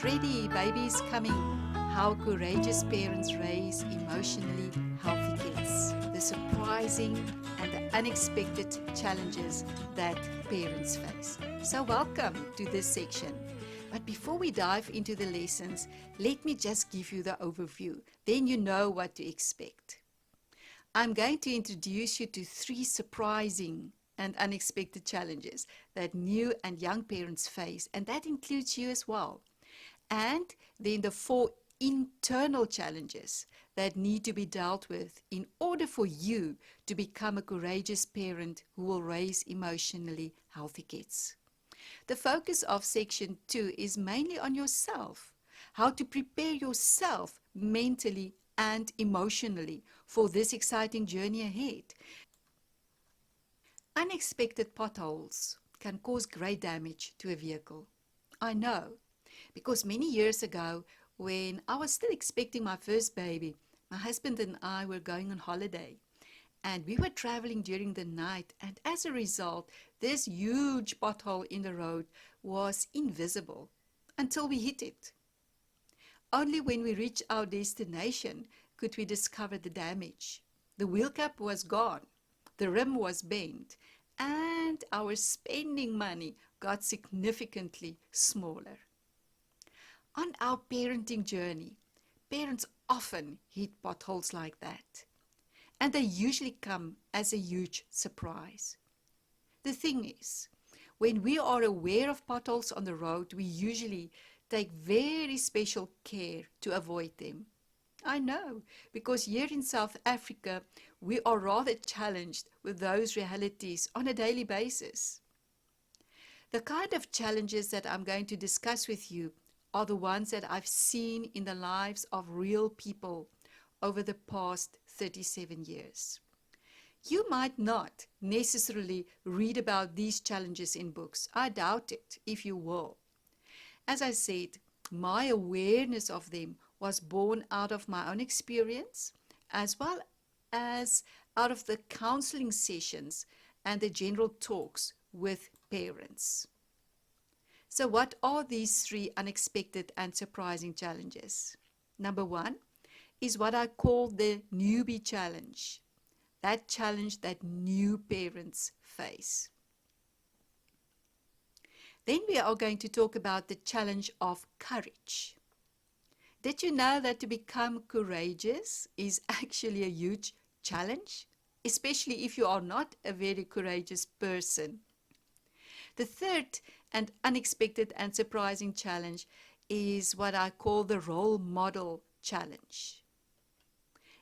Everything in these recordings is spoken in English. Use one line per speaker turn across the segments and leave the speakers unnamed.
Get ready, baby's coming. How courageous parents raise emotionally healthy kids. The surprising and the unexpected challenges that parents face. So, welcome to this section. But before we dive into the lessons, let me just give you the overview. Then you know what to expect. I'm going to introduce you to 3 surprising and unexpected challenges that new and young parents face, and that includes you as well. And then the 4 internal challenges that need to be dealt with in order for you to become a courageous parent who will raise emotionally healthy kids. The focus of section 2 is mainly on yourself, how to prepare yourself mentally and emotionally for this exciting journey ahead. Unexpected potholes can cause great damage to a vehicle. I know, because many years ago, when I was still expecting my first baby, my husband and I were going on holiday. And we were traveling during the night, and as a result, this huge pothole in the road was invisible until we hit it. Only when we reached our destination could we discover the damage. The wheel cap was gone, the rim was bent, and our spending money got significantly smaller. On our parenting journey, parents often hit potholes like that, and they usually come as a huge surprise. The thing is, when we are aware of potholes on the road, we usually take very special care to avoid them. I know, because here in South Africa, we are rather challenged with those realities on a daily basis. The kind of challenges that I'm going to discuss with you are the ones that I've seen in the lives of real people over the past 37 years. You might not necessarily read about these challenges in books. I doubt it, if you will. As I said, my awareness of them was born out of my own experience, as well as out of the counseling sessions and the general talks with parents. So what are these 3 unexpected and surprising challenges? Number 1 is what I call the newbie challenge. That challenge that new parents face. Then we are going to talk about the challenge of courage. Did you know that to become courageous is actually a huge challenge, especially if you are not a very courageous person? The third and unexpected and surprising challenge is what I call the role model challenge.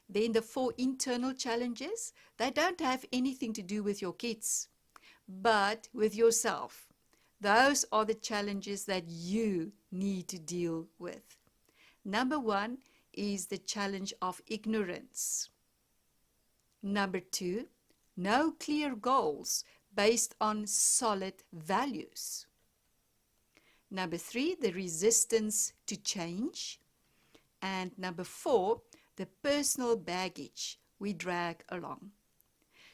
Then the 4 internal challenges, they don't have anything to do with your kids, but with yourself. Those are the challenges that you need to deal with. Number 1 is the challenge of ignorance. Number 2, no clear goals based on solid values. Number 3, the resistance to change. And number 4, the personal baggage we drag along.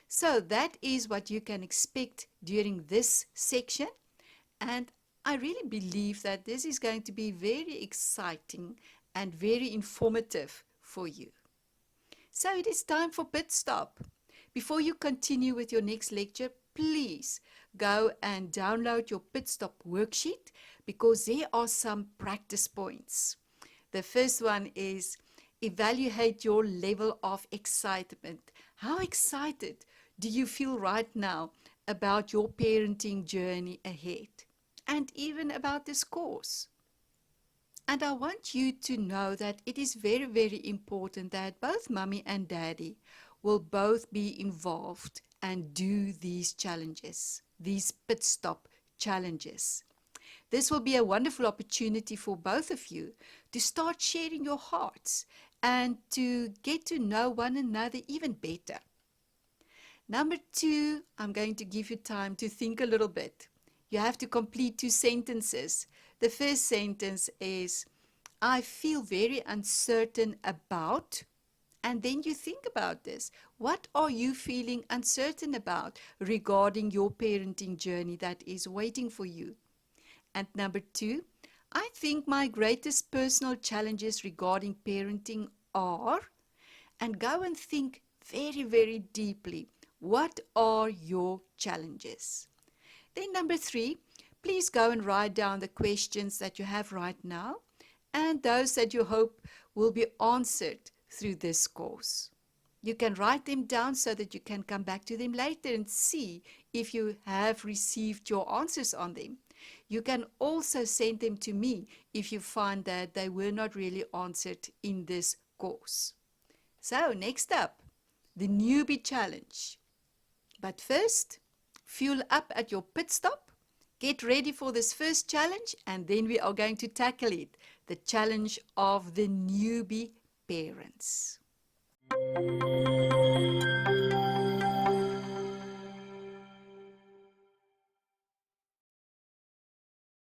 So that is what you can expect during this section, and I really believe that this is going to be very exciting and very informative for you. So it is time for pit stop. Before you continue with your next lecture, please go and download your pit stop worksheet, because there are some practice points. The first one is evaluate your level of excitement. How excited do you feel right now about your parenting journey ahead, and even about this course? And I want you to know that it is very, very important that both mommy and daddy will both be involved and do these challenges, these pit stop challenges. This will be a wonderful opportunity for both of you to start sharing your hearts and to get to know one another even better. Number 2, I'm going to give you time to think a little bit. You have to complete 2 sentences. The first sentence is, I feel very uncertain about, and then you think about this. What are you feeling uncertain about regarding your parenting journey that is waiting for you? And number 2, I think my greatest personal challenges regarding parenting are, and go and think very, very deeply. What are your challenges? Then number 3, please go and write down the questions that you have right now and those that you hope will be answered through this course. You can write them down so that you can come back to them later and see if you have received your answers on them. You can also send them to me if you find that they were not really answered in this course. So next up, the newbie challenge. But first, fuel up at your pit stop, get ready for this first challenge, and then we are going to tackle it, the challenge of the newbie parents.